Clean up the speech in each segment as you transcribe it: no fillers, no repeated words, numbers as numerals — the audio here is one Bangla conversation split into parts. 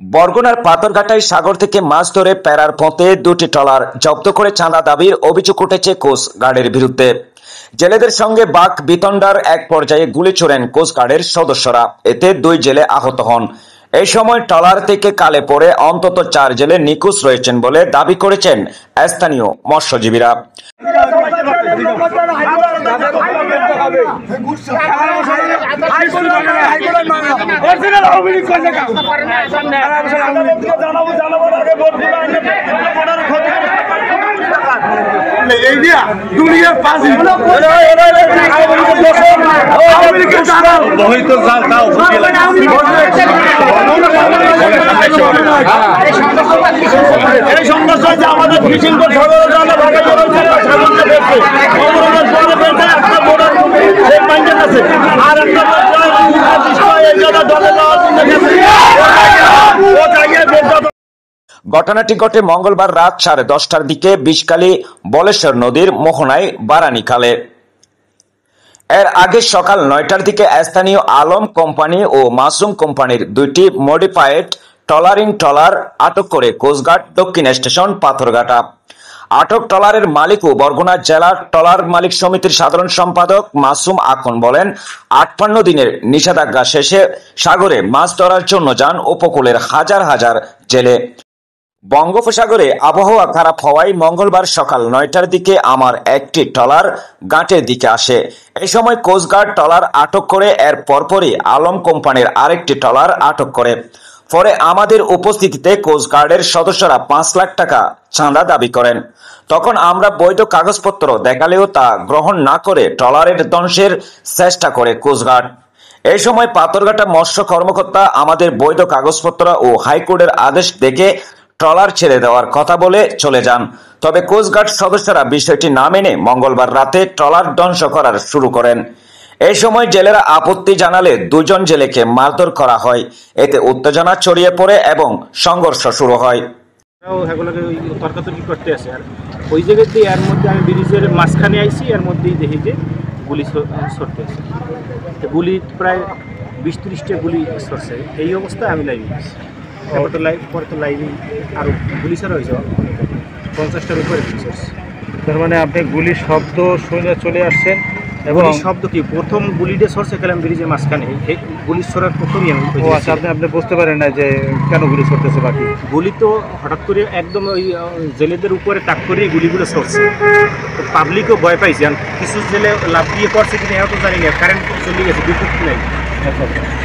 বরগুনার পাথরঘাটায় সাগর থেকে মাছ ধরে ফেরার পথে দুটি ট্রলার জব্দ করে চাঁদা দাবির অভিযোগ উঠেছে কোস্ট গার্ডের বিরুদ্ধে। জেলেদের সঙ্গে বাক বিতণ্ডার এক পর্যায়ে গুলি ছোড়েন কোস্ট গার্ডের সদস্যরা, এতে দুই জেলে আহত হন। এই সময় ট্রলার থেকে কালে পড়ে অন্তত 4 জেলে নিখোঁজ রয়েছেন বলে দাবি করেছেন স্থানীয় মৎস্যজীবীরা। ঘটনাটি ঘটে মঙ্গলবার রাত 10:30টার দিকে বিষকালী বলেশ্বর নদীর মোহনায় বারানি খালে। এর আগে সকাল 9টার দিকে স্থানীয় আলম কোম্পানি ও মাসুম কোম্পানির দুইটি মডিফাইড ট্রলার আটক করে কোস্টগার্ড দক্ষিণ স্টেশন পাথরঘাটা। আটক ট্রলারের মালিক ও বরগুনা জেলার ট্রলার মালিক সমিতির সাধারণ সম্পাদক মাসুম আখন বলেন, 58 দিনের নিষেধাজ্ঞা শেষে সাগরে মাছ ধরার জন্য যান উপকূলের হাজার হাজার জেলে। বঙ্গোপসাগরে আবহাওয়া খারাপ হওয়ায় মঙ্গলবার সকাল 9টার দিকে আমার একটি ট্রলার ঘাটের দিকে আসে। এই সময় কোস্টগার্ড ট্রলার আটক করে এর পরপরই আলম কোম্পানির আরেকটি ট্রলার আটক করে। পরে আমাদের উপস্থিতিতে কোস্টগার্ডের সদস্যরা 5 লাখ টাকা চাঁদা দাবি করেন। তখন আমরা বৈধ কাগজপত্র দেখালেও তা গ্রহণ না করে ট্রলারের ধ্বংসের চেষ্টা করে কোস্টগার্ড। এই সময় পাথরঘাটা মৎস্য কর্মকর্তা আমাদের বৈধ কাগজপত্র ও হাইকোর্টের আদেশ দেখে ট্রলার ছেড়ে দেওয়ার কথা বলে চলে যান। তবে কোস্টগার্ড সদস্যরা বিষয়টি না মেনে মঙ্গলবার রাতে ট্রলার ধ্বংস করার শুরু করেন। এই সময় জেলেরা আপত্তি জানালে 2 জন জেলেকে মারধর করা হয়। এতে উত্তেজনা ছড়িয়ে পড়ে এবং সংঘর্ষ শুরু হয়। তর্কাতর্কি করতে আসে আর ওই জায়গাতে এর মধ্যে আমি ব্রিজের মাঝখানে আইছি, এর মধ্যেই দেখি যে গুলি ছড়তে আসে। গুলি প্রায় 20-30টা গুলি ছড়ছে। এই অবস্থায় আমি লাইভে আছি। পরে তো লাইভে আরও গুলি ছাড়া হয়েছে 50টার উপরে গুলি ছড়ছে। তার মানে আপনি গুলির শব্দ শুনে চলে আসছেন এবং শব্দ কি প্রথম গুলিটা ছড়ছে গেলাম ব্রিজের মাঝখানে, এই গুলি ছড়ার প্রথমই আমি আপনি বুঝতে পারেন না যে কেন গুলি ছড়তেছে? বাকি গুলি তো হঠাৎ করে একদম ওই জেলেদের উপরে টাক করে গুলিগুলো ছড়ছে, তো পাবলিকও ভয় পাইছে। আর কিছু জেলে লাভ দিয়ে পড়ছে কিনা এত জানি না, কারেন্ট চলে গেছে, বিদ্যুৎ নাই।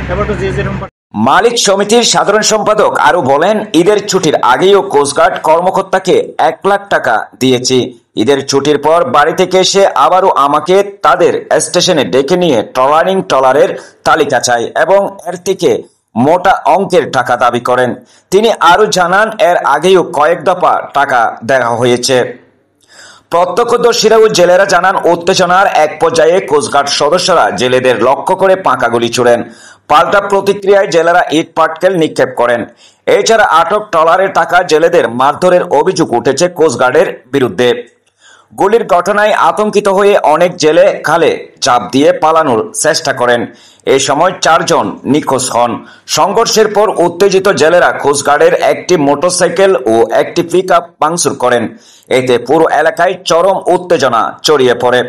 তারপর তো যে যেরকম মালিক সমিতির সাধারণ সম্পাদক আরো বলেন, ঈদের ছুটির আগেও কোস্টগার্ড কর্মকর্তাকে 1 লাখ টাকা দিয়েছি। ঈদের ছুটির পর বাড়ি থেকে এসে আবারও আমাকে তাদের স্টেশনে ডেকে নিয়ে ট্রলারের তালিকা চাই এবং এর থেকে মোটা অঙ্কের টাকা দাবি করেন। তিনি আরো জানান, এর আগেও কয়েক দফা টাকা দেওয়া হয়েছে। প্রত্যক্ষদর্শীরা ও জেলেরা জানান, উত্তেজনার এক পর্যায়ে কোস্টগার্ড সদস্যরা জেলেদের লক্ষ্য করে পাঁকা গুলি ছোড়েন। পাল্টা প্রতিক্রিয়ায় জেলেরা ইট পাটকেল নিক্ষেপ করেন। এছাড়া আটক ট্রলারের টাকা জেলেদের মারধরের অভিযোগ উঠেছে কোস্টগার্ডের বিরুদ্ধে। গুলির ঘটনায় আতঙ্কিত হয়ে অনেক জেলে খালে চাপ দিয়ে পালানোর চেষ্টা করেন। এই সময় 4 জন নিখোঁজ হন। সংঘর্ষের পর উত্তেজিত জেলেরা কোস্টগার্ডের একটি মোটরসাইকেল ও একটি পিকআপ ভাঙচুর করেন। এতে পুরো এলাকায় চরম উত্তেজনা ছড়িয়ে পড়ে।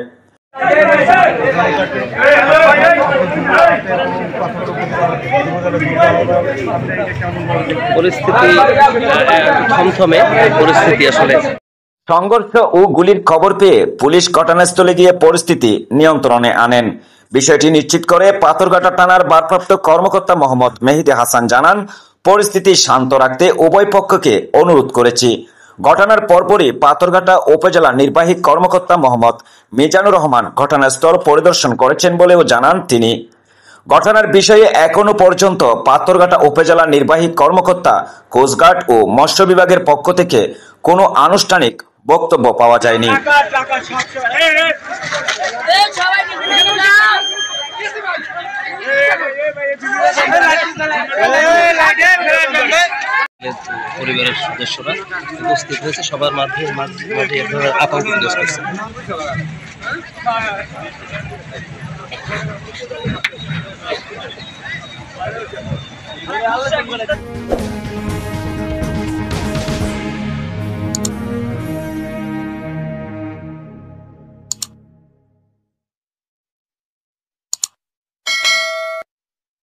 পরিস্থিতি থমথমে পরিস্থিতি আসলে। সংঘর্ষ ও গুলির খবর পেয়ে পুলিশ ঘটনাস্থলে গিয়ে পরিস্থিতি নিয়ন্ত্রণে আনেন। বিষয়টি নিশ্চিত করে পাথরঘাটা থানার ভারপ্রাপ্ত কর্মকর্তা মোহাম্মদ মেহেদী হাসান জানান, পরিস্থিতি শান্ত রাখতে উভয় পক্ষকে অনুরোধ করেছি। ঘটনার পরপরই পাথরঘাটা উপজেলা নির্বাহী কর্মকর্তা মোহাম্মদ মিজানুর রহমান ঘটনাস্থল পরিদর্শন করেছেন বলেও জানান তিনি। ঘটনার বিষয়ে এখনো পর্যন্ত পাথরঘাটা উপজেলা নির্বাহী কর্মকর্তা, কোস্টগার্ড ও মৎস্য বিভাগের পক্ষ থেকে কোনো আনুষ্ঠানিক বক্তব্য পাওয়া যায়নি। পরিবারের সদস্যরা উপস্থিত হয়েছে, সবার মাঝে এক ধরনের আতঙ্ক বিরাজ করছে।